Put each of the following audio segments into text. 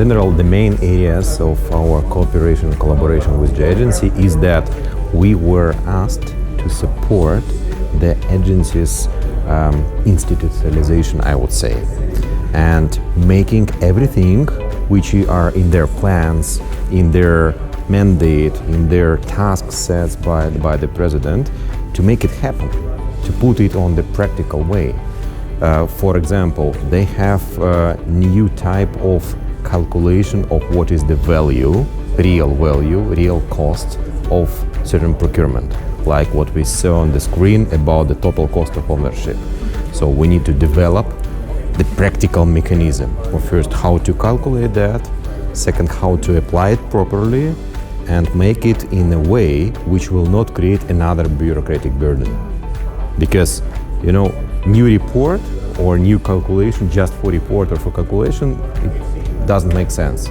general, the main areas of our cooperation and collaboration with the agency is that we were asked to support the agency's institutionalization, I would say, and making everything which are in their plans, in their mandate, in their task sets by the president, to make it happen, to put it on the practical way. For example, they have a new type of calculation of what is the value, real cost of certain procurement, like what we saw on the screen about the total cost of ownership. So we need to develop the practical mechanism of first how to calculate that, second how to apply it properly, and make it in a way which will not create another bureaucratic burden. Because, you know, new report or new calculation just for report or for calculation, it doesn't make sense.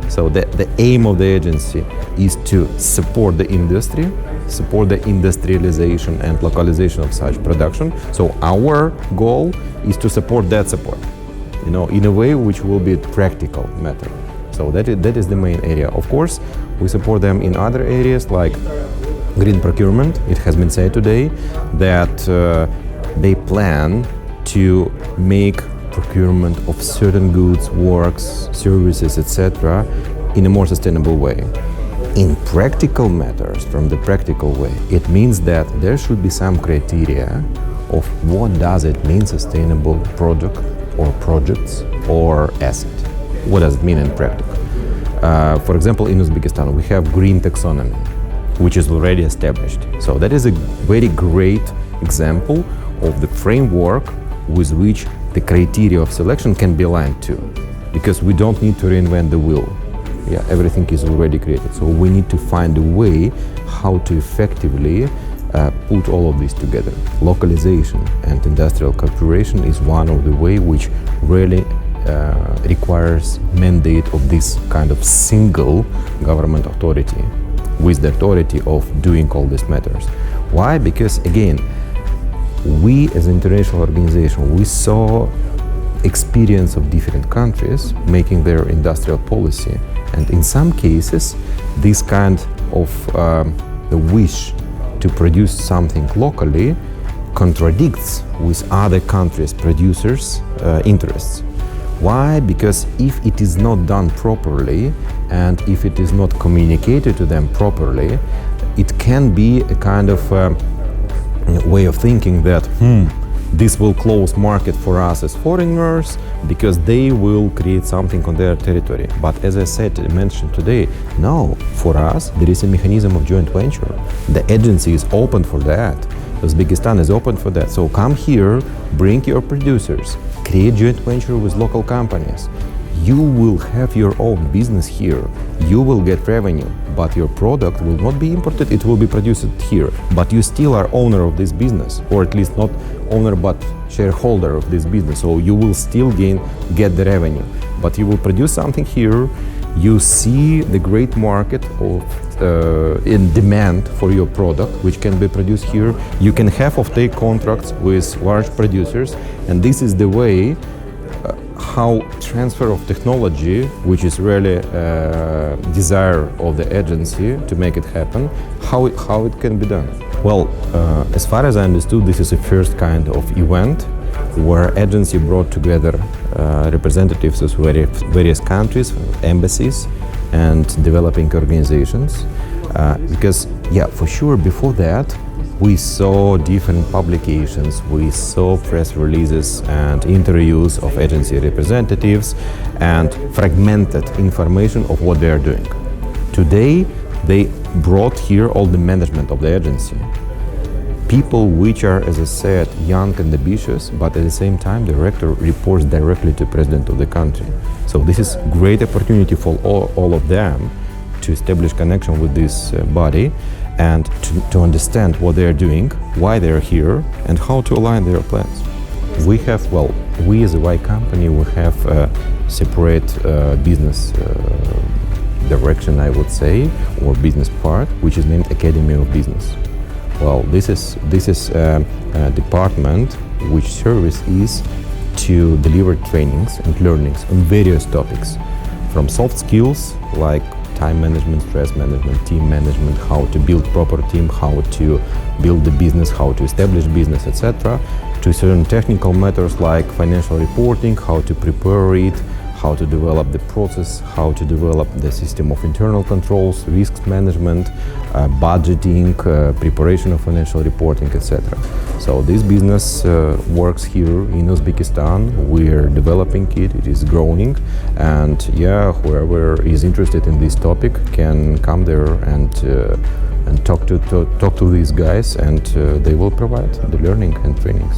So the aim of the agency is to support the industry, support the industrialization and localization of such production. So our goal is to support that support, you know, in a way which will be a practical matter. So that is the main area. Of course, we support them in other areas like green procurement. It has been said today that they plan to make procurement of certain goods, works, services, etc. in a more sustainable way. In practical matters, from the practical way, it means that there should be some criteria of what does it mean sustainable product or projects or asset. What does it mean in practice? For example, in Uzbekistan, we have green taxonomy, which is already established. So that is a very great example of the framework with which the criteria of selection can be aligned to, because we don't need to reinvent the wheel. Yeah, everything is already created. So we need to find a way how to effectively put all of this together. Localization and industrial cooperation is one of the way which really requires mandate of this kind of single government authority with the authority of doing all these matters. Why? Because again, we as an international organization, we saw experience of different countries making their industrial policy, and in some cases this kind of the wish to produce something locally contradicts with other countries' producers' interests. Why? Because if it is not done properly and if it is not communicated to them properly, it can be a kind of way of thinking that this will close market for us as foreigners because they will create something on their territory. But as I mentioned today, no, for us there is a mechanism of joint venture. The agency is open for that. Uzbekistan is open for that. So come here, bring your producers, create joint venture with local companies. You will have your own business here. You will get revenue, but your product will not be imported, it will be produced here. But you still are owner of this business, or at least not owner but shareholder of this business. So you will still get the revenue. But you will produce something here, you see the great market of in demand for your product, which can be produced here. You can have offtake contracts with large producers, and this is the way how transfer of technology, which is really desire of the agency to make it happen, how it can be done. Well, as far as I understood, this is the first kind of event where agency brought together representatives of various countries, embassies, and developing organizations. Because, yeah, for sure, before that, we saw different publications, we saw press releases and interviews of agency representatives and fragmented information of what they are doing. Today, they brought here all the management of the agency. People which are, as I said, young and ambitious, but at the same time, the director reports directly to the president of the country. So this is great opportunity for all of them to establish connection with this body and to understand what they are doing, why they are here, and how to align their plans. We have, well, we as a Y company, we have a separate business direction, I would say, or business part, which is named Academy of Business. Well, this is a department which service is to deliver trainings and learnings on various topics, from soft skills like time management, stress management, team management, how to build proper team, how to build the business, how to establish business, etc., to certain technical matters like financial reporting, how to prepare it, how to develop the process, how to develop the system of internal controls, risk management, budgeting, preparation of financial reporting, etc. So this business works here in Uzbekistan. We're developing it, it is growing, and yeah, whoever is interested in this topic can come there and talk to these guys, and they will provide the learning and trainings.